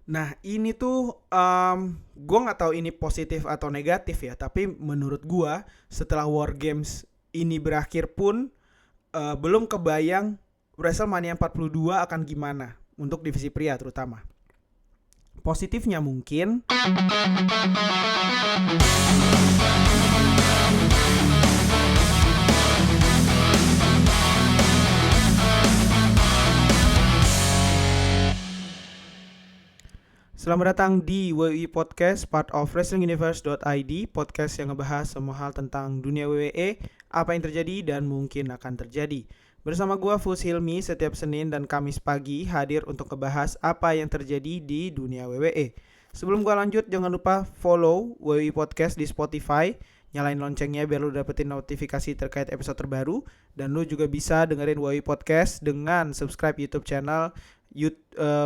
Nah ini tuh gue nggak tahu ini positif atau negatif ya, tapi menurut gue setelah War Games ini berakhir pun belum kebayang WrestleMania 42 akan gimana untuk divisi pria terutama. Positifnya mungkin selamat datang di WWE Podcast, part of WrestlingUniverse.id, podcast yang ngebahas semua hal tentang dunia WWE, apa yang terjadi dan mungkin akan terjadi. Bersama gua Fus Hilmi setiap Senin dan Kamis pagi hadir untuk ngebahas apa yang terjadi di dunia WWE. Sebelum gua lanjut, jangan lupa follow WWE Podcast di Spotify, nyalain loncengnya biar lu dapetin notifikasi terkait episode terbaru, dan lu juga bisa dengerin WWE Podcast dengan subscribe YouTube channel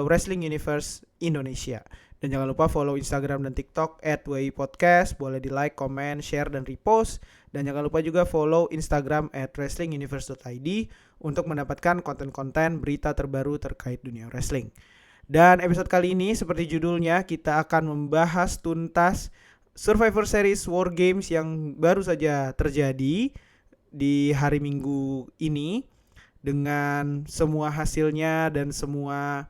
Wrestling Universe Indonesia. Dan jangan lupa follow Instagram dan TikTok @WIPodcast. Boleh di like, comment, share, dan repost. Dan jangan lupa juga follow Instagram @wrestlinguniverse.id untuk mendapatkan konten-konten berita terbaru terkait dunia wrestling. Dan episode kali ini seperti judulnya, kita akan membahas tuntas Survivor Series War Games yang baru saja terjadi di hari Minggu ini, dengan semua hasilnya dan semua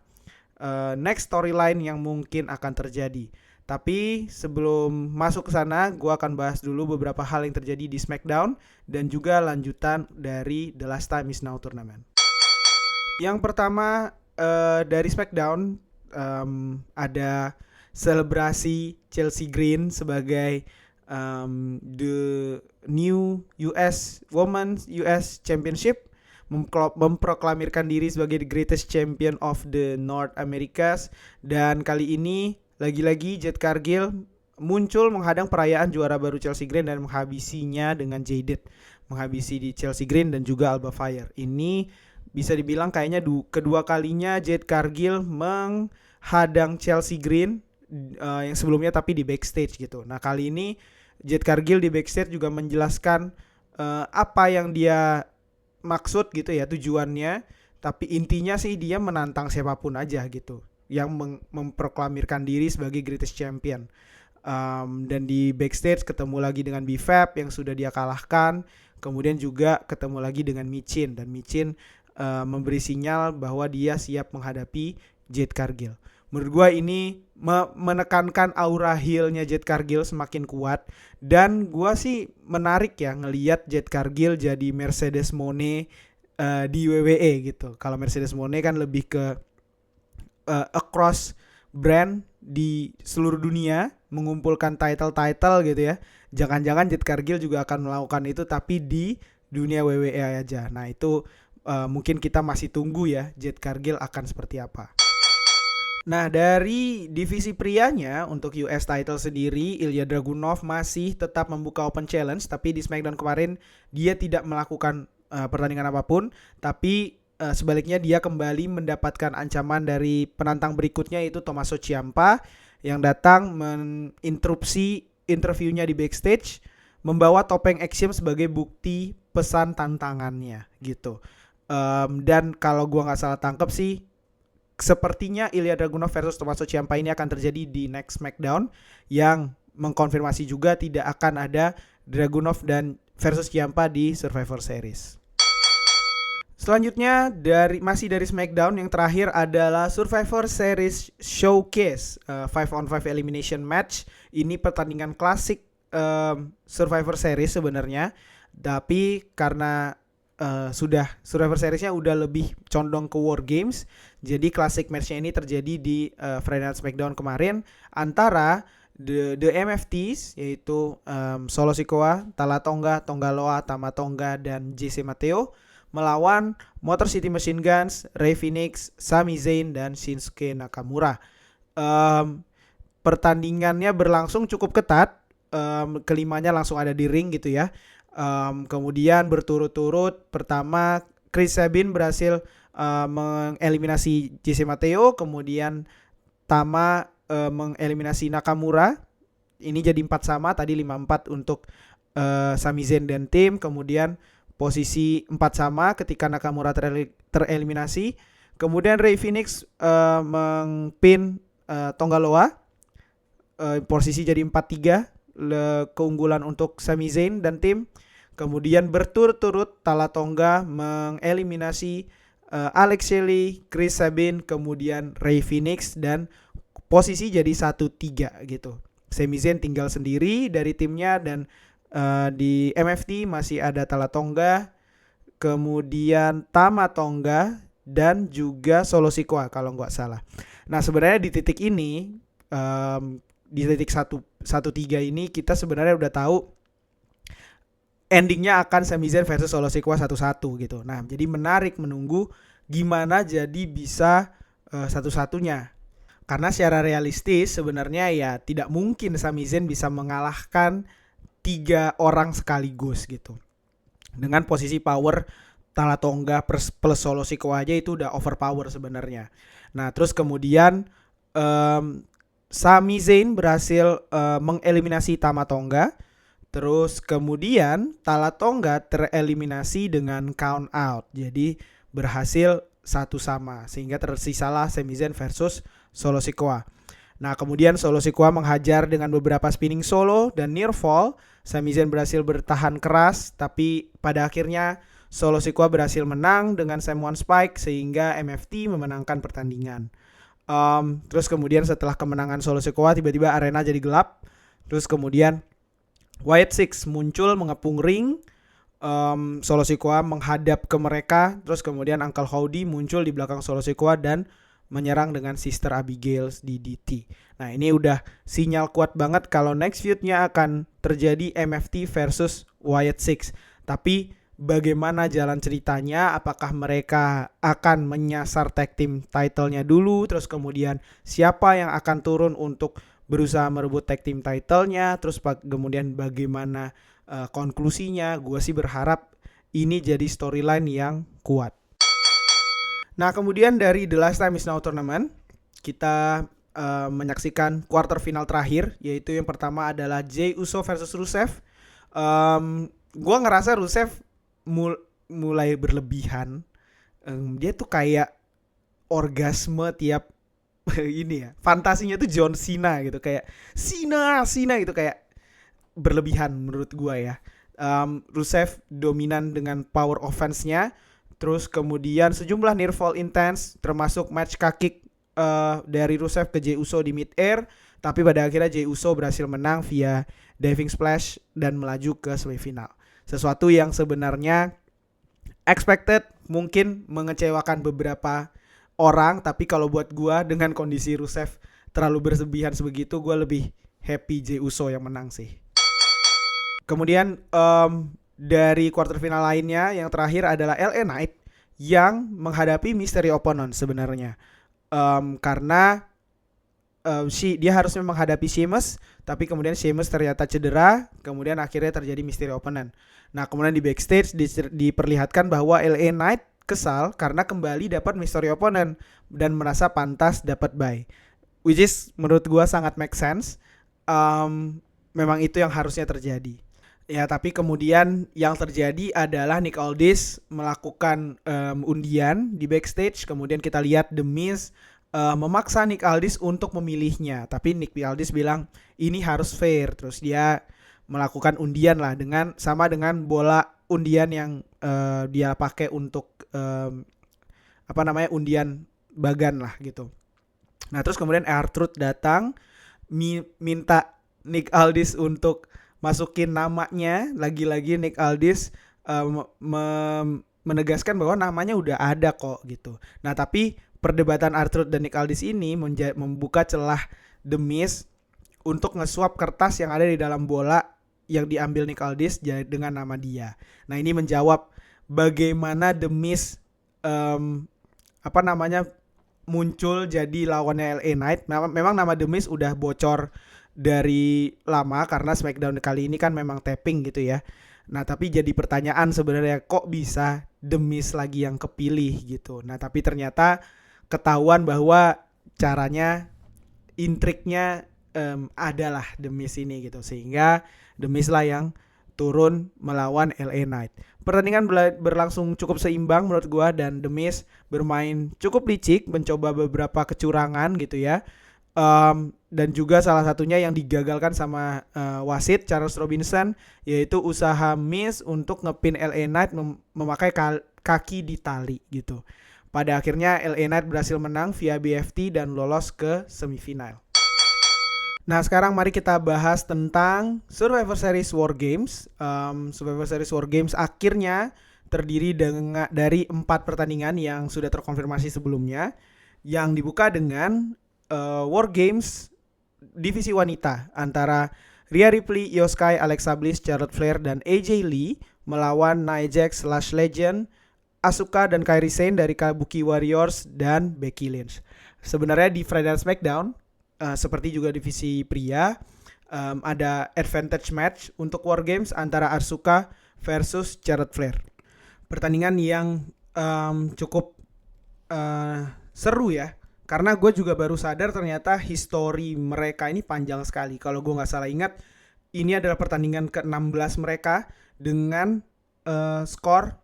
next storyline yang mungkin akan terjadi. Tapi sebelum masuk ke sana, gue akan bahas dulu beberapa hal yang terjadi di SmackDown dan juga lanjutan dari The Last Time Is Now Tournament. Yang pertama dari SmackDown, ada selebrasi Chelsea Green sebagai the new Women's US Championship, memproklamirkan diri sebagai the greatest champion of the North Americas. Dan kali ini lagi-lagi Jade Cargill muncul menghadang perayaan juara baru Chelsea Green dan menghabisinya dengan Jaded, menghabisi di Chelsea Green dan juga Alba Fire. Ini bisa dibilang kayaknya kedua kalinya Jade Cargill menghadang Chelsea Green, yang sebelumnya tapi di backstage gitu. Nah kali ini Jade Cargill di backstage juga menjelaskan apa yang dia maksud gitu ya, tujuannya. Tapi intinya sih dia menantang siapapun aja gitu yang memproklamirkan diri sebagai greatest champion. Dan di backstage ketemu lagi dengan B-Fab yang sudah dia kalahkan. Kemudian juga ketemu lagi dengan Michin, dan Michin memberi sinyal bahwa dia siap menghadapi Jade Cargill. Menurut gue ini menekankan aura heel-nya Jade Cargill semakin kuat. Dan gue sih menarik ya ngelihat Jade Cargill jadi Mercedes Moné di WWE gitu. Kalau Mercedes Moné kan lebih ke across brand di seluruh dunia, mengumpulkan title gitu ya. Jangan-jangan Jade Cargill juga akan melakukan itu tapi di dunia WWE aja. Nah itu mungkin kita masih tunggu ya Jade Cargill akan seperti apa. Nah dari divisi prianya untuk US title sendiri, Ilya Dragunov masih tetap membuka open challenge. Tapi di SmackDown kemarin dia tidak melakukan pertandingan apapun. Tapi sebaliknya dia kembali mendapatkan ancaman dari penantang berikutnya, yaitu Tommaso Ciampa, yang datang menginterupsi interviewnya di backstage, membawa topeng Axiom sebagai bukti pesan tantangannya gitu. Dan kalau gue gak salah tangkep sih, sepertinya Ilya Dragunov versus Tommaso Ciampa ini akan terjadi di next SmackDown, yang mengkonfirmasi juga tidak akan ada Dragunov dan versus Ciampa di Survivor Series. Selanjutnya masih dari SmackDown, yang terakhir adalah Survivor Series Showcase 5-on-5 Elimination Match. Ini pertandingan klasik Survivor Series sebenarnya, tapi karena Survivor Series-nya udah lebih condong ke War Games, jadi classic match-nya ini terjadi di Friday Night SmackDown kemarin antara the MFTs, yaitu Solo Sikoa, Tama Tonga, Tonga Loa, Tama Tonga, dan JC Mateo, melawan Motor City Machine Guns, Rey Fenix, Sami Zayn, dan Shinsuke Nakamura. Pertandingannya berlangsung cukup ketat, kelimanya langsung ada di ring gitu ya. Kemudian berturut-turut, pertama Chris Sabin berhasil mengeliminasi JC Mateo, kemudian Tama mengeliminasi Nakamura. Ini jadi 4-4, tadi 5-4 untuk Sami Zayn dan tim. Kemudian posisi 4-4 ketika Nakamura tereliminasi. Kemudian Rey Fenix mengpin Tongga Loa. Posisi jadi 4-3, keunggulan untuk Sami Zayn dan tim. Kemudian berturut-turut Tala Tonga mengeliminasi Alex Shelley, Chris Sabin, kemudian Rey Fenix, dan posisi jadi 1-3 gitu. Sami Zayn tinggal sendiri dari timnya, dan di MFT masih ada Tala Tonga, kemudian Tama Tonga, dan juga Solo Sikoa kalau nggak salah. Nah sebenarnya di titik ini, di titik 1-3 ini kita sebenarnya udah tahu endingnya akan Sami Zayn versus Solo Sikoa 1-1 gitu. Nah jadi menarik menunggu gimana jadi bisa satu-satunya. Karena secara realistis sebenarnya ya tidak mungkin Sami Zayn bisa mengalahkan 3 orang sekaligus gitu. Dengan posisi power Tala Tonga plus Solo Sikoa aja itu udah overpower sebenarnya. Nah terus kemudian Sami Zayn berhasil mengeliminasi Tama Tonga. Terus kemudian Tala Tonga tereliminasi dengan count out. Jadi berhasil 1-1 sehingga tersisalah Sami Zayn versus Solo Sikoa. Nah kemudian Solo Sikoa menghajar dengan beberapa spinning solo dan near fall. Sami Zayn berhasil bertahan keras, tapi pada akhirnya Solo Sikoa berhasil menang dengan Samoan Spike sehingga MFT memenangkan pertandingan. Terus kemudian setelah kemenangan Solo Sikoa tiba-tiba arena jadi gelap. Terus kemudian Wyatt Six muncul mengepung ring. Solo Sikoa menghadap ke mereka. Terus kemudian Uncle Howdy muncul di belakang Solo Sikoa dan menyerang dengan Sister Abigail's DDT. Nah ini udah sinyal kuat banget kalau next feud-nya akan terjadi MFT versus Wyatt Six. Tapi bagaimana jalan ceritanya, apakah mereka akan menyasar tag team title-nya dulu, terus kemudian siapa yang akan turun untuk berusaha merebut tag team title-nya, terus kemudian bagaimana konklusinya. Gue sih berharap ini jadi storyline yang kuat. Nah kemudian dari The Last Time Is Now Tournament kita menyaksikan quarter final terakhir, yaitu yang pertama adalah Jey Uso versus Rusev. Gue ngerasa Rusev mulai berlebihan. Dia tuh kayak orgasme tiap ini ya, fantasinya tuh John Cena gitu, kayak Cena gitu, kayak berlebihan menurut gua ya. Rusev dominan dengan power offense-nya. Terus kemudian sejumlah near fall intense, termasuk match kick dari Rusev ke Jey Uso di mid air, tapi pada akhirnya Jey Uso berhasil menang via diving splash dan melaju ke semifinal. Sesuatu yang sebenarnya expected, mungkin mengecewakan beberapa orang, tapi kalau buat gua dengan kondisi Rusev terlalu berlebihan sebegitu, gua lebih happy Jey Uso yang menang sih. Kemudian dari quarter final lainnya yang terakhir adalah LA Knight yang menghadapi mystery opponent sebenarnya. Karena dia harusnya menghadapi Sheamus, tapi kemudian Sheamus ternyata cedera, kemudian akhirnya terjadi mystery opponent. Nah kemudian di backstage diperlihatkan bahwa LA Knight kesal karena kembali dapat mystery opponent dan merasa pantas dapat bye, which is menurut gua sangat make sense. Memang itu yang harusnya terjadi. Ya tapi kemudian yang terjadi adalah Nick Aldis melakukan undian di backstage. Kemudian kita lihat The Miz memaksa Nick Aldis untuk memilihnya, tapi Nick Aldis bilang ini harus fair. Terus dia melakukan undian lah dengan bola undian yang dia pakai untuk undian bagan lah gitu. Nah terus kemudian R-Truth datang minta Nick Aldis untuk masukin namanya. Lagi-lagi Nick Aldis menegaskan bahwa namanya udah ada kok gitu. Nah tapi perdebatan R-Truth dan Nick Aldis ini membuka celah The Miz untuk nge-swap kertas yang ada di dalam bola yang diambil Nick Aldis dengan nama dia. Nah ini menjawab bagaimana The Miz muncul jadi lawannya LA Knight. Memang nama The Miz udah bocor dari lama karena SmackDown kali ini kan memang tapping gitu ya. Nah tapi jadi pertanyaan sebenarnya, kok bisa The Miz lagi yang kepilih gitu. Nah tapi ternyata ketahuan bahwa caranya, intriknya adalah The Miz ini gitu, sehingga The Miz lah yang turun melawan LA Knight. Pertandingan berlangsung cukup seimbang menurut gua, dan The Miz bermain cukup licik, mencoba beberapa kecurangan gitu ya. Dan juga salah satunya yang digagalkan sama wasit Charles Robinson, yaitu usaha Miz untuk ngepin LA Knight memakai kaki di tali gitu. Pada akhirnya LA Knight berhasil menang via BFT dan lolos ke semifinal. Nah, sekarang mari kita bahas tentang Survivor Series War Games. Survivor Series War Games akhirnya terdiri dari 4 pertandingan yang sudah terkonfirmasi sebelumnya, yang dibuka dengan War Games divisi wanita antara Rhea Ripley, Io Sky, Alexa Bliss, Charlotte Flair, dan AJ Lee melawan Nia Jax, Lash Legend, Asuka, dan Kairi Sane dari Kabuki Warriors, dan Becky Lynch. Sebenarnya di Friday Night SmackDown, seperti juga divisi pria, ada advantage match untuk War Games antara Asuka versus Charlotte Flair. Pertandingan yang cukup seru ya, karena gue juga baru sadar ternyata histori mereka ini panjang sekali. Kalau gue gak salah ingat, ini adalah pertandingan ke-16 mereka dengan skor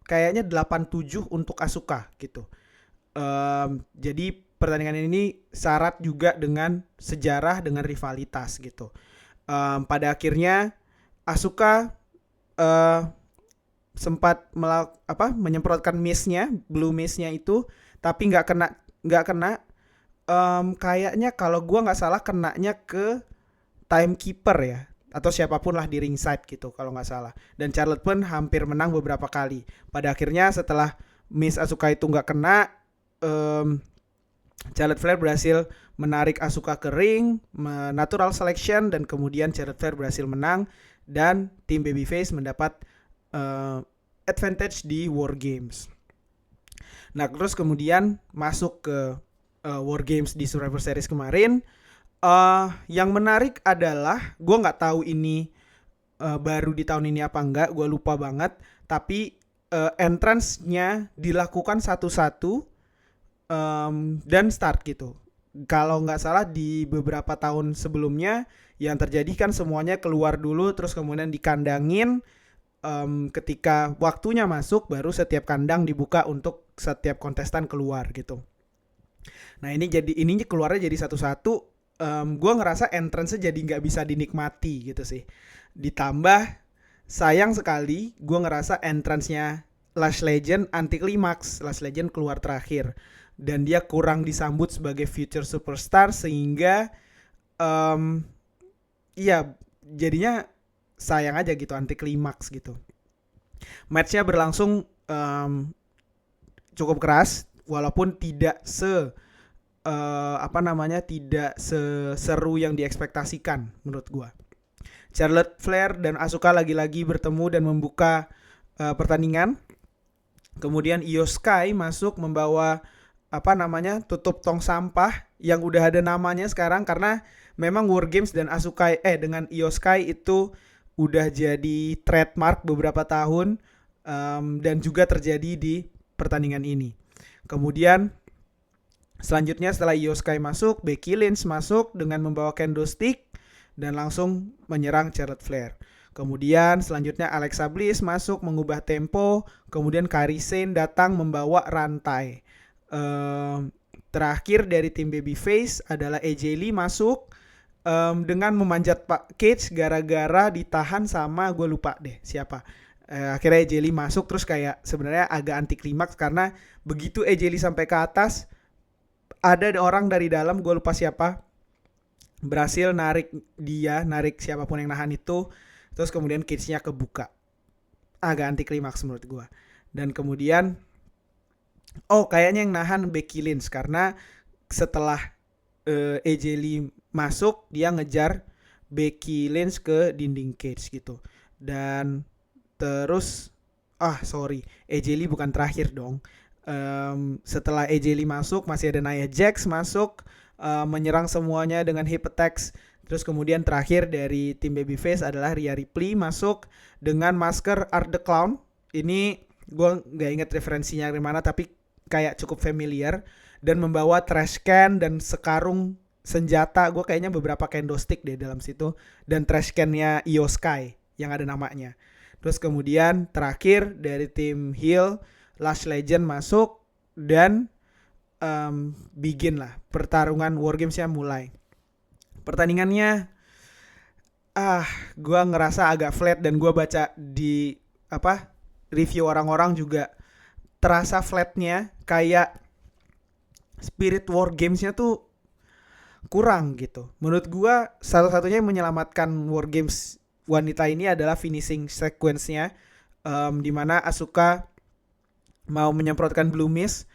kayaknya 8-7 untuk Asuka gitu. Jadi pertandingan ini syarat juga dengan sejarah, dengan rivalitas gitu. Pada akhirnya Asuka sempat menyemprotkan mistnya, blue mistnya itu, tapi nggak kena. Kayaknya kalau gue nggak salah kenanya ke timekeeper ya, atau siapapun lah di ringside gitu kalau nggak salah. Dan Charlotte pun hampir menang beberapa kali. Pada akhirnya setelah Miss Asuka itu nggak kena, Charlotte Flair berhasil menarik Asuka ke ring, natural selection, dan kemudian Charlotte Flair berhasil menang dan tim babyface mendapat advantage di War Games. Nah, terus kemudian masuk ke War Games di Survivor Series kemarin. Yang menarik adalah, gue nggak tahu ini baru di tahun ini apa enggak, gue lupa banget. Tapi entrance-nya dilakukan satu-satu dan start gitu. Kalau nggak salah di beberapa tahun sebelumnya yang terjadi kan semuanya keluar dulu, terus kemudian dikandangin. Ketika waktunya masuk, baru setiap kandang dibuka untuk setiap kontestan keluar gitu. Nah ini keluarnya jadi satu-satu. Gue ngerasa entrance-nya jadi nggak bisa dinikmati gitu sih. Ditambah sayang sekali, gue ngerasa entrance-nya Lash Legend anti klimaks. Lash Legend keluar terakhir dan dia kurang disambut sebagai future superstar, sehingga jadinya sayang aja gitu, anti klimaks gitu. Matchnya berlangsung cukup keras, walaupun tidak tidak seseru yang diekspektasikan menurut gua. Charlotte Flair dan Asuka lagi-lagi bertemu dan membuka pertandingan. Kemudian Io Sky masuk membawa tutup tong sampah yang udah ada namanya sekarang, karena memang War Games dan Asuka dengan Io Sky itu udah jadi trademark beberapa tahun, dan juga terjadi di pertandingan ini. Kemudian selanjutnya setelah Io Sky masuk, Becky Lynch masuk dengan membawa kendo stick dan langsung menyerang Charlotte Flair. Kemudian selanjutnya Alexa Bliss masuk mengubah tempo. Kemudian Kairi Sane datang membawa rantai. Terakhir dari tim babyface adalah AJ Lee masuk dengan memanjat Pak Cage gara-gara ditahan sama, gue lupa deh siapa. Akhirnya AJ Lee masuk, terus kayak sebenarnya agak anti klimaks karena begitu AJ Lee sampai ke atas, ada orang dari dalam, gue lupa siapa, berhasil narik siapapun yang nahan itu, terus kemudian cage-nya kebuka. Agak anti klimaks menurut gue. Dan kemudian kayaknya yang nahan Becky Lynch, karena setelah AJ Lee masuk, dia ngejar Becky Lynch ke dinding cage gitu. Dan terus AJ Lee bukan terakhir dong. Setelah AJ Lee masuk, masih ada Nia Jax masuk, menyerang semuanya dengan hip attacks. Terus kemudian terakhir dari tim babyface adalah Rhea Ripley masuk dengan masker Art the Clown. Ini gue gak inget referensinya dari mana, tapi kayak cukup familiar, dan membawa trash can dan sekarung senjata. Gue kayaknya beberapa kendo stick deh dalam situ, dan trash can-nya Io Sky yang ada namanya. Terus kemudian terakhir dari tim heel, Lash Legend masuk dan begin lah, pertarungan War Games-nya mulai. Pertandingannya gua ngerasa agak flat, dan gua baca di review orang-orang juga terasa flatnya, kayak spirit War Games-nya tuh kurang gitu. Menurut gua satu-satunya yang menyelamatkan War Games wanita ini adalah finishing sequence-nya, di mana Asuka mau menyemprotkan Blue Mist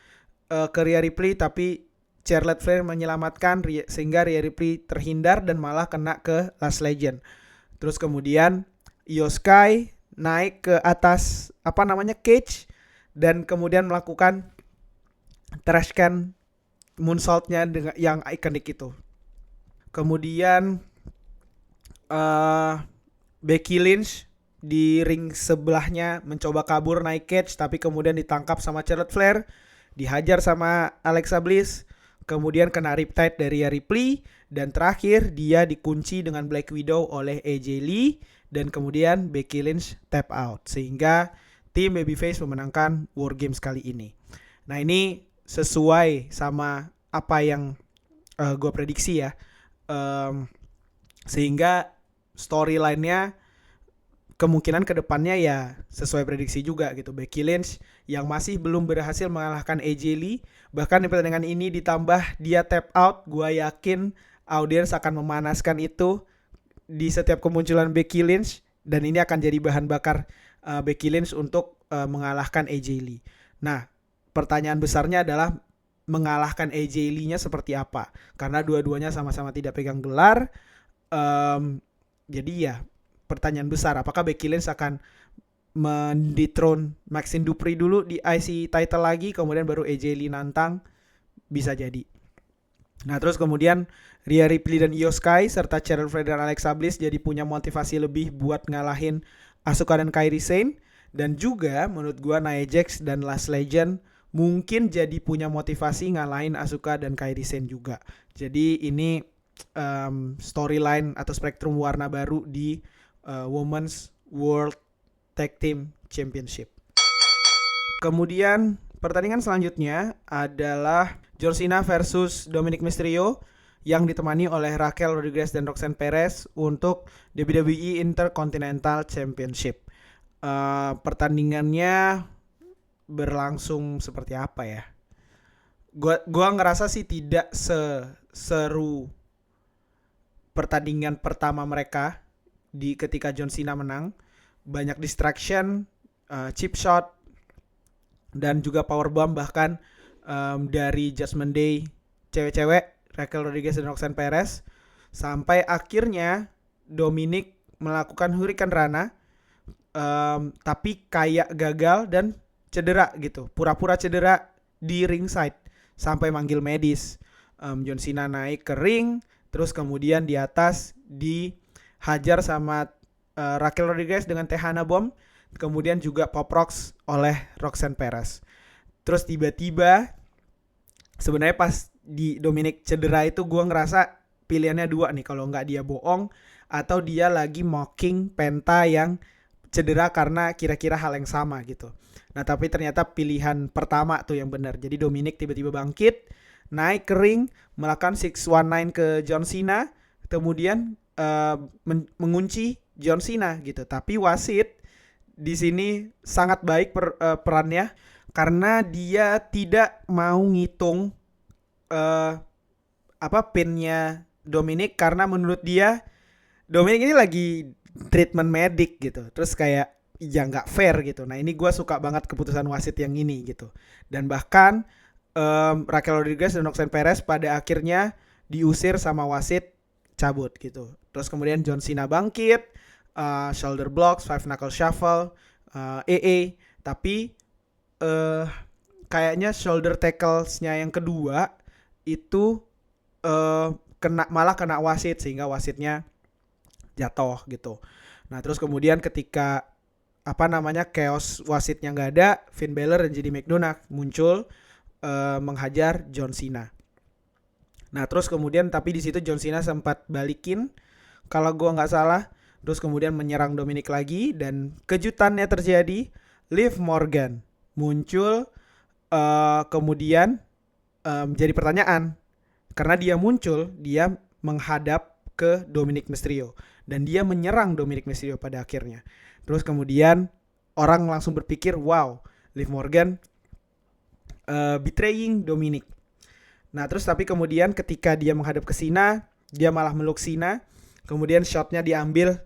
ke Rhea Ripley, tapi Charlotte Flair menyelamatkan sehingga Rhea Ripley terhindar dan malah kena ke Last Legend. Terus kemudian Io Sky naik ke atas cage, dan kemudian melakukan trash can moonsault-nya dengan yang ikonik itu. Kemudian Becky Lynch di ring sebelahnya mencoba kabur naik cage, tapi kemudian ditangkap sama Charlotte Flair, dihajar sama Alexa Bliss, kemudian kena riptide dari Ripley, dan terakhir dia dikunci dengan Black Widow oleh AJ Lee, dan kemudian Becky Lynch tap out, sehingga tim Babyface memenangkan War Games kali ini. Nah, ini sesuai sama apa yang gue prediksi ya, sehingga storyline-nya kemungkinan kedepannya ya sesuai prediksi juga gitu. Becky Lynch yang masih belum berhasil mengalahkan AJ Lee, bahkan di pertandingan ini ditambah dia tap out, gue yakin audiens akan memanaskan itu di setiap kemunculan Becky Lynch, dan ini akan jadi bahan bakar Becky Lynch untuk mengalahkan AJ Lee. Nah, pertanyaan besarnya adalah mengalahkan AJ Lee-nya seperti apa, karena dua-duanya sama-sama tidak pegang gelar. Jadi ya pertanyaan besar, apakah Becky Lynch akan mendethrone Maxine Dupri dulu di IC title lagi, kemudian baru AJ Lee nantang, bisa jadi. Nah, terus kemudian Rhea Ripley dan Io Sky serta Charlotte Flair dan Alexa Bliss jadi punya motivasi lebih buat ngalahin Asuka dan Kairi Sane, dan juga menurut gua Nia Jax dan Last Legend mungkin jadi punya motivasi ngalahin Asuka dan Kairi Sane juga. Jadi ini storyline atau spektrum warna baru di Women's World Tag Team Championship. Kemudian pertandingan selanjutnya adalah John Cena versus Dominic Mysterio yang ditemani oleh Raquel Rodriguez dan Roxanne Perez untuk WWE Intercontinental Championship. Pertandingannya berlangsung seperti apa ya? Gua ngerasa sih tidak seru pertandingan pertama mereka ketika John Cena menang. Banyak distraction, chip shot, dan juga powerbomb bahkan dari Judgment Day cewek-cewek Raquel Rodriguez dan Roxanne Perez, sampai akhirnya Dominic melakukan Hurricane Rana, tapi kayak gagal dan cedera gitu, pura-pura cedera di ringside sampai manggil medis. John Cena naik ke ring, terus kemudian di atas dihajar sama Raquel Rodriguez dengan Tejana Bomb, kemudian juga Pop Rocks oleh Roxanne Perez. Terus tiba-tiba sebenarnya pas di Dominic cedera itu gue ngerasa pilihannya dua nih, kalau nggak dia bohong atau dia lagi mocking Penta yang cedera karena kira-kira hal yang sama gitu. Nah, tapi ternyata pilihan pertama tuh yang benar. Jadi Dominic tiba-tiba bangkit, naik ke ring, melakukan 619 ke John Cena, kemudian mengunci John Cena gitu. Tapi wasit di sini sangat baik perannya, karena dia tidak mau ngitung pinnya Dominic, karena menurut dia Dominic ini lagi treatment medik gitu. Terus kayak ya nggak fair gitu. Nah, ini gue suka banget keputusan wasit yang ini gitu. Dan bahkan Raquel Rodriguez dan Roxanne Perez pada akhirnya diusir sama wasit, cabut gitu. Terus kemudian John Cena bangkit, shoulder blocks, five knuckle shuffle, tapi kayaknya shoulder tackles-nya yang kedua itu malah kena wasit, sehingga wasitnya jatuh gitu. Nah, terus kemudian ketika chaos wasitnya nggak ada, Finn Balor dan JD McDonagh muncul menghajar John Cena. Nah, terus kemudian tapi di situ John Cena sempat balikin kalau gue nggak salah, terus kemudian menyerang Dominic lagi, dan kejutannya terjadi, Liv Morgan muncul, kemudian jadi pertanyaan. Karena dia muncul, dia menghadap ke Dominic Mysterio dan dia menyerang Dominic Mysterio pada akhirnya. Terus kemudian orang langsung berpikir, wow, Liv Morgan betraying Dominic. Nah terus tapi kemudian ketika dia menghadap ke Cena, dia malah meluk Cena. Kemudian shotnya diambil,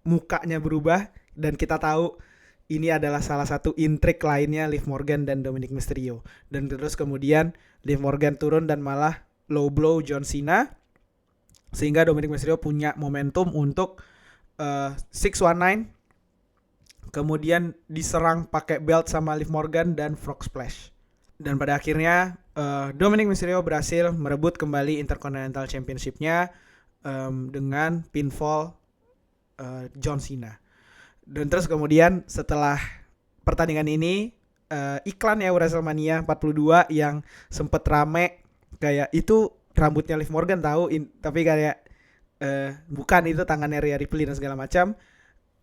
mukanya berubah, dan kita tahu ini adalah salah satu intrik lainnya Liv Morgan dan Dominic Mysterio. Dan terus kemudian Liv Morgan turun dan malah low blow John Cena, sehingga Dominic Mysterio punya momentum untuk 619, kemudian diserang pakai belt sama Liv Morgan dan frog splash. Dan pada akhirnya Dominic Mysterio berhasil merebut kembali Intercontinental Championship-nya dengan pinfall John Cena. Dan terus kemudian setelah pertandingan ini iklan ya WrestleMania 42 yang sempet rame, kayak itu rambutnya Liv Morgan tahu, tapi kayak bukan, itu tangannya Rhea Ripley dan segala macam.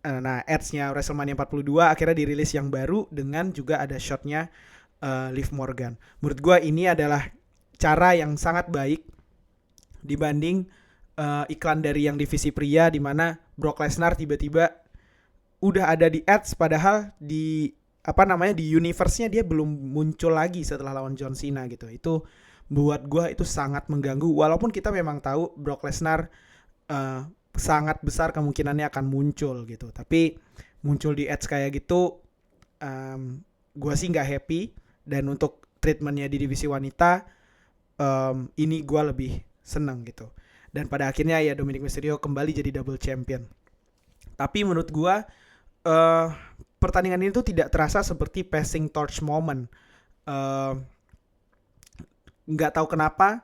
Nah ads-nya WrestleMania 42 akhirnya dirilis yang baru dengan juga ada shotnya Liv Morgan. Menurut gue ini adalah cara yang sangat baik dibanding iklan dari yang divisi pria, di mana Brock Lesnar tiba-tiba udah ada di ads, padahal di di universe-nya dia belum muncul lagi setelah lawan John Cena gitu. Itu buat gue itu sangat mengganggu, walaupun kita memang tahu Brock Lesnar sangat besar kemungkinannya akan muncul gitu, tapi muncul di ads kayak gitu gue sih nggak happy. Dan untuk treatmentnya di divisi wanita ini gue lebih seneng gitu. Dan pada akhirnya ya Dominic Mysterio kembali jadi double champion. Tapi menurut gue pertandingan ini tuh tidak terasa seperti passing torch moment. Nggak tahu kenapa,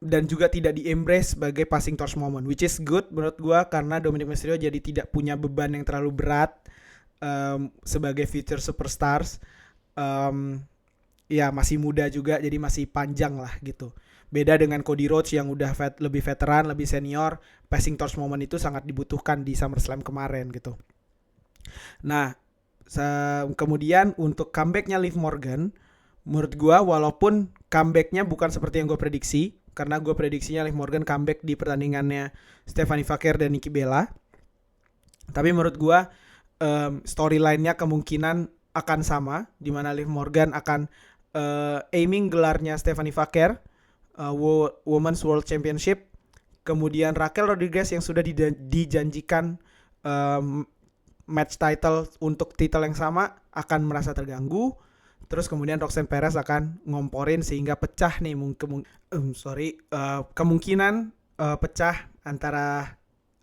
dan juga tidak di-embrace sebagai passing torch moment, which is good menurut gue, karena Dominic Mysterio jadi tidak punya beban yang terlalu berat sebagai future superstars. Ya masih muda juga, jadi masih panjang lah gitu. Beda dengan Cody Rhodes yang udah lebih veteran, lebih senior, passing torch moment itu sangat dibutuhkan di SummerSlam kemarin gitu. Nah kemudian untuk comebacknya Liv Morgan, menurut gue walaupun comebacknya bukan seperti yang gue prediksi, karena gue prediksinya Liv Morgan comeback di pertandingannya Stephanie Vaquer dan Nikki Bella, tapi menurut gue storyline-nya kemungkinan akan sama, di mana Liv Morgan akan aiming gelarnya Stephanie Vaquer Women's World Championship. Kemudian Raquel Rodriguez yang sudah dijanjikan match title untuk title yang sama akan merasa terganggu. Terus kemudian Roxanne Perez akan ngomporin sehingga pecah nih kemungkinan pecah antara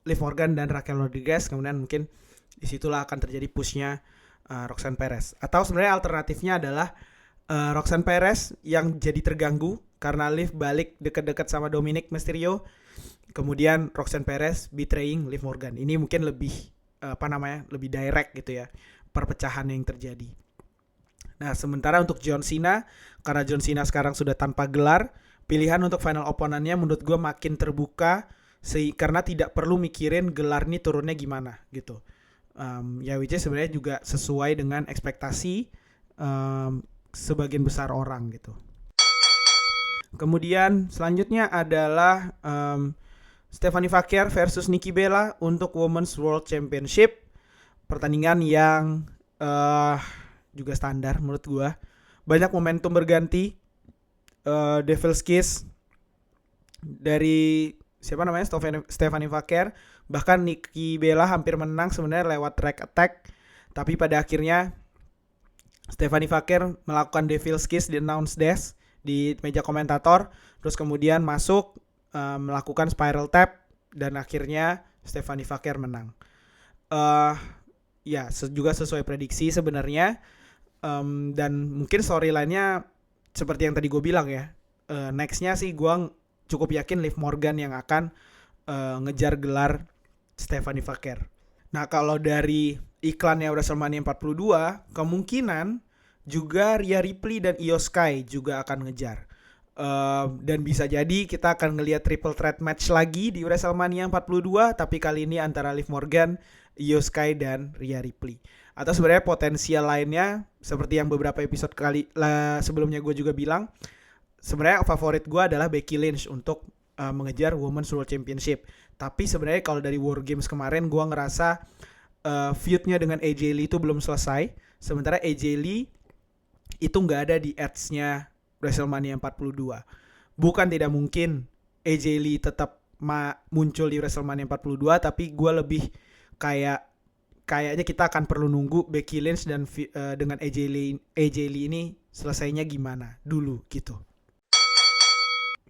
Liv Morgan dan Raquel Rodriguez. Kemudian mungkin disitulah akan terjadi pushnya Roxanne Perez. Atau sebenarnya alternatifnya adalah Roxanne Perez yang jadi terganggu karena Liv balik deket-deket sama Dominic Mysterio. Kemudian Roxanne Perez betraying Liv Morgan. Ini mungkin lebih lebih direct gitu ya perpecahan yang terjadi. Nah sementara untuk John Cena, karena John Cena sekarang sudah tanpa gelar, pilihan untuk final opponentnya menurut gue makin terbuka karena tidak perlu mikirin gelar nih turunnya gimana gitu. Ya which is sebenarnya juga sesuai dengan ekspektasi sebagian besar orang gitu. Kemudian selanjutnya adalah Stephanie Vaquer versus Nikki Bella untuk Women's World Championship. Pertandingan yang juga standar menurut gue. Banyak momentum berganti. Devil's Kiss dari Stephanie Vaquer. Bahkan Nikki Bella hampir menang sebenarnya lewat drag attack. Tapi pada akhirnya Stephanie Vaquer melakukan Devil's Kiss di announce desk di meja komentator. Terus kemudian masuk melakukan spiral tap. Dan akhirnya Stephanie Vaquer menang. Ya juga sesuai prediksi sebenarnya. Dan mungkin storyline-nya seperti yang tadi gue bilang ya. Next-nya sih gue cukup yakin Liv Morgan yang akan ngejar gelar Stephanie Vaquer. Nah kalau dari iklannya WrestleMania 42, kemungkinan juga Rhea Ripley dan Io Sky juga akan ngejar. Dan bisa jadi kita akan ngelihat triple threat match lagi di WrestleMania 42, tapi kali ini antara Liv Morgan, Io Sky dan Rhea Ripley. Atau sebenarnya potensial lainnya seperti yang beberapa episode sebelumnya gue juga bilang, sebenarnya favorit gue adalah Becky Lynch untuk mengejar Women's World Championship. Tapi sebenarnya kalau dari War Games kemarin gue ngerasa feud-nya dengan AJ Lee itu belum selesai. Sementara AJ Lee itu nggak ada di ads-nya WrestleMania 42. Bukan tidak mungkin AJ Lee tetap muncul di WrestleMania 42, tapi gue lebih kayaknya kita akan perlu nunggu Becky Lynch dan dengan AJ Lee ini selesainya gimana dulu gitu.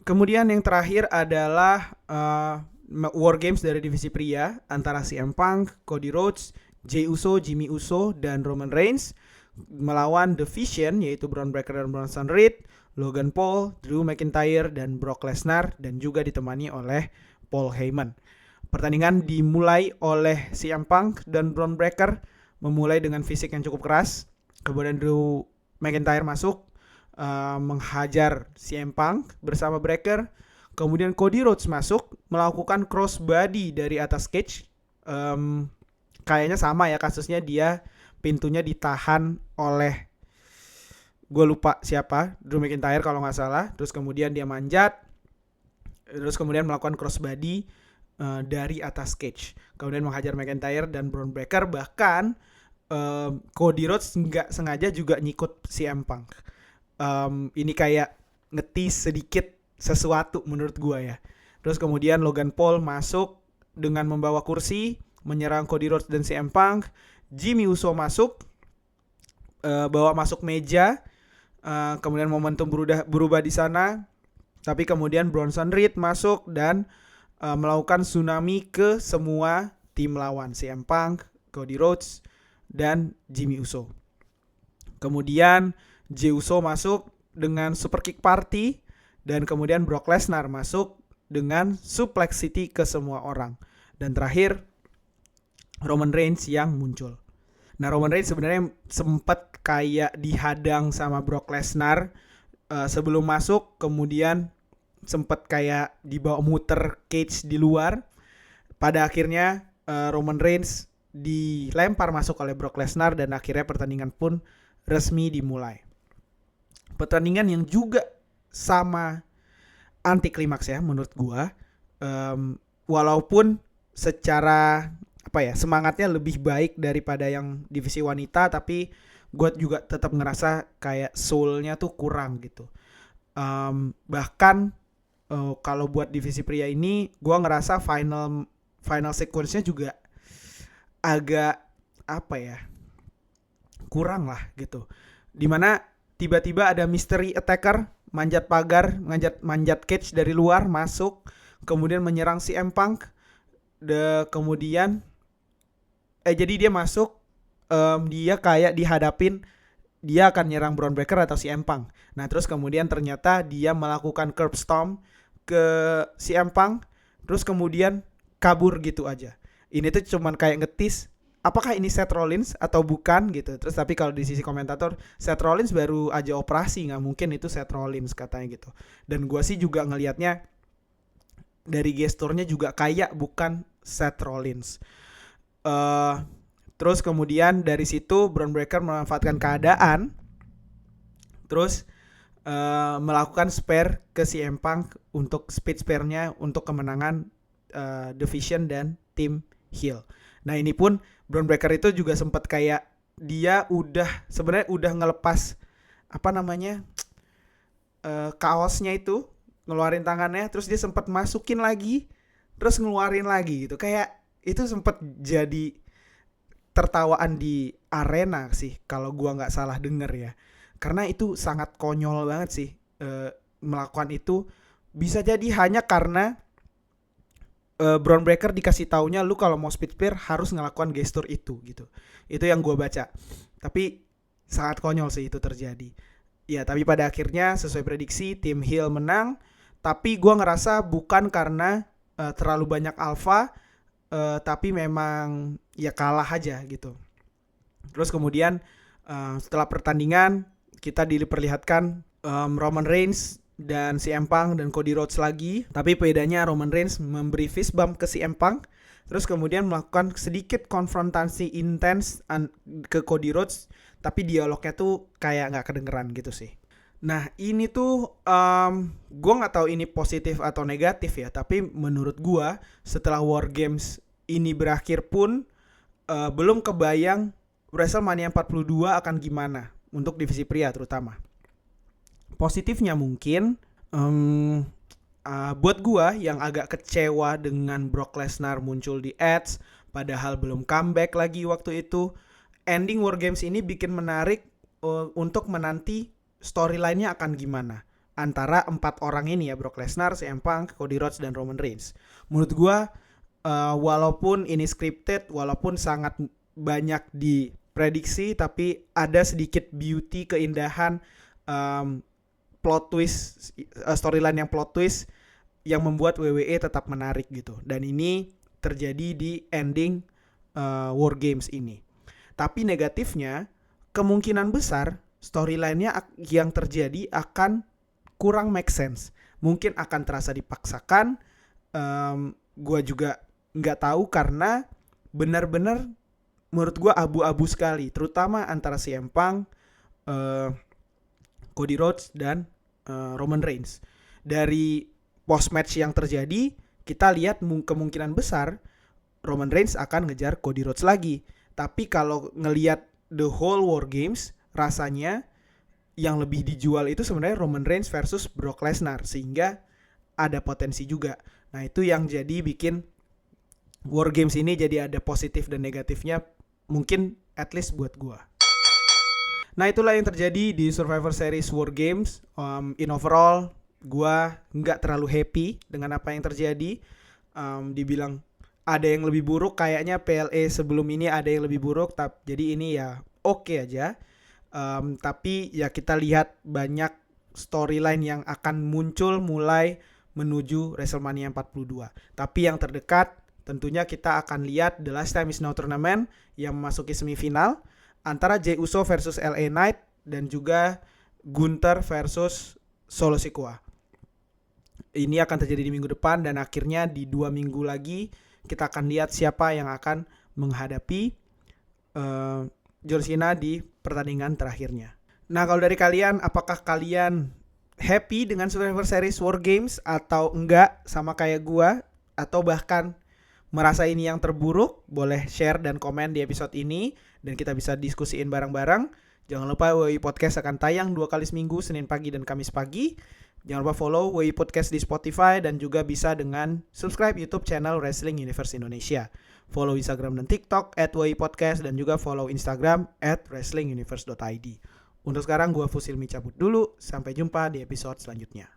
Kemudian yang terakhir adalah War Games dari divisi pria antara CM Punk, Cody Rhodes, Jey Uso, Jimmy Uso, dan Roman Reigns melawan The Vision yaitu Bron Breakker dan Bronson Reed, Logan Paul, Drew McIntyre, dan Brock Lesnar, dan juga ditemani oleh Paul Heyman. Pertandingan dimulai oleh CM Punk dan Bron Breakker memulai dengan fisik yang cukup keras. Kemudian Drew McIntyre masuk menghajar CM Punk bersama Breakker. Kemudian Cody Rhodes masuk melakukan crossbody dari atas cage. Kayaknya sama ya kasusnya, dia pintunya ditahan oleh gue lupa siapa, Drew McIntyre kalau nggak salah. Terus kemudian dia manjat, terus kemudian melakukan crossbody dari atas cage, kemudian menghajar McIntyre dan Bron Breakker. Bahkan Cody Rhodes nggak sengaja juga nyikut CM Punk. Ini kayak ngetis sedikit sesuatu menurut gue ya. Terus kemudian Logan Paul masuk dengan membawa kursi menyerang Cody Rhodes dan CM Punk. Jimmy Uso masuk bawa masuk meja. Kemudian momentum berubah di sana. Tapi kemudian Bronson Reed masuk dan melakukan tsunami ke semua tim lawan, CM Punk, Cody Rhodes, dan Jimmy Uso. Kemudian Jey Uso masuk dengan super kick party, dan kemudian Brock Lesnar masuk dengan suplex city ke semua orang. Dan terakhir Roman Reigns yang muncul. Nah, Roman Reigns sebenarnya sempat kayak dihadang sama Brock Lesnar sebelum masuk, kemudian sempat kayak dibawa muter cage di luar. Pada akhirnya Roman Reigns dilempar masuk oleh Brock Lesnar dan akhirnya pertandingan pun resmi dimulai. Pertandingan yang juga sama anti klimaks ya menurut gua. Walaupun secara semangatnya lebih baik daripada yang divisi wanita, tapi gue juga tetap ngerasa kayak soulnya tuh kurang gitu. Bahkan kalau buat divisi pria ini gue ngerasa final sequence-nya juga agak kurang lah gitu. Dimana tiba-tiba ada mystery attacker manjat pagar, manjat cage dari luar masuk, kemudian menyerang CM Punk. Kemudian jadi dia masuk, dia kayak dihadapin dia akan nyerang Bron Breakker atau CM Punk. Nah terus kemudian ternyata dia melakukan curb stomp ke CM Punk, terus kemudian kabur gitu aja. Ini tuh cuman kayak ngetis, apakah ini Seth Rollins atau bukan gitu. Terus tapi kalau di sisi komentator, Seth Rollins baru aja operasi, nggak mungkin itu Seth Rollins katanya gitu. Dan gua sih juga ngelihatnya dari gesturnya juga kayak bukan Seth Rollins. Terus kemudian dari situ Bron Breakker memanfaatkan keadaan, terus melakukan spare ke CM Punk untuk speed spare-nya untuk kemenangan The Vision dan tim heel. Nah ini pun Bron Breakker itu juga sempat kayak dia sebenarnya udah ngelepas kaosnya itu, ngeluarin tangannya, terus dia sempat masukin lagi, terus ngeluarin lagi gitu. Kayak itu sempat jadi tertawaan di arena sih kalau gua nggak salah denger ya, karena itu sangat konyol banget sih. Melakukan itu bisa jadi hanya karena Bron Breakker dikasih taunya lu kalau mau speed spear harus ngelakukan gestur itu gitu. Itu yang gua baca, tapi sangat konyol sih itu terjadi ya. Tapi pada akhirnya sesuai prediksi tim heel menang, tapi gua ngerasa bukan karena terlalu banyak alpha, tapi memang ya kalah aja gitu. Terus kemudian setelah pertandingan kita diperlihatkan Roman Reigns dan CM Punk dan Cody Rhodes lagi, tapi bedanya Roman Reigns memberi fist bump ke CM Punk, terus kemudian melakukan sedikit konfrontasi intens ke Cody Rhodes, tapi dialognya tuh kayak nggak kedengeran gitu sih. Nah ini tuh gue nggak tahu ini positif atau negatif ya, tapi menurut gue setelah War Games ini berakhir pun belum kebayang WrestleMania 42 akan gimana untuk divisi pria terutama. Positifnya mungkin buat gue yang agak kecewa dengan Brock Lesnar muncul di Edge padahal belum comeback lagi waktu itu, ending War Games ini bikin menarik untuk menanti storyline-nya akan gimana antara 4 orang ini ya, Brock Lesnar, CM Punk, Cody Rhodes, dan Roman Reigns. Menurut gue walaupun ini scripted, walaupun sangat banyak diprediksi, tapi ada sedikit beauty, keindahan, plot twist, storyline yang plot twist yang membuat WWE tetap menarik gitu. Dan ini terjadi di ending War Games ini. Tapi negatifnya, kemungkinan besar storyline-nya yang terjadi akan kurang make sense. Mungkin akan terasa dipaksakan. Gue juga nggak tahu karena benar-benar menurut gue abu-abu sekali. Terutama antara CM Punk, Cody Rhodes, dan Roman Reigns. Dari post-match yang terjadi, kita lihat kemungkinan besar Roman Reigns akan ngejar Cody Rhodes lagi. Tapi kalau ngelihat the whole War Games, rasanya yang lebih dijual itu sebenarnya Roman Reigns versus Brock Lesnar, sehingga ada potensi juga. Nah itu yang jadi bikin War Games ini jadi ada positif dan negatifnya, mungkin at least buat gua. Nah itulah yang terjadi di Survivor Series War Games. In overall gua nggak terlalu happy dengan apa yang terjadi. Dibilang ada yang lebih buruk, kayaknya PLE sebelum ini ada yang lebih buruk. Jadi ini ya oke aja. Tapi ya kita lihat banyak storyline yang akan muncul mulai menuju WrestleMania 42. Tapi yang terdekat tentunya kita akan lihat The Last Time Is Now Tournament yang memasuki semifinal antara Jey Uso versus LA Knight dan juga Gunther versus Solo Sikoa. Ini akan terjadi di minggu depan dan akhirnya di 2 minggu lagi kita akan lihat siapa yang akan menghadapi John Cena di pertandingan terakhirnya. Nah kalau dari kalian, apakah kalian happy dengan Survivor Series War Games atau enggak sama kayak gua, atau bahkan merasa ini yang terburuk? Boleh share dan komen di episode ini dan kita bisa diskusiin bareng-bareng. Jangan lupa WI Podcast akan tayang 2 kali seminggu, Senin pagi dan Kamis pagi. Jangan lupa follow WI Podcast di Spotify dan juga bisa dengan subscribe YouTube channel Wrestling Universe Indonesia. Follow Instagram dan TikTok @WI Podcast dan juga follow Instagram @wrestlinguniverse.id. Untuk sekarang gue Fusilmi cabut dulu. Sampai jumpa di episode selanjutnya.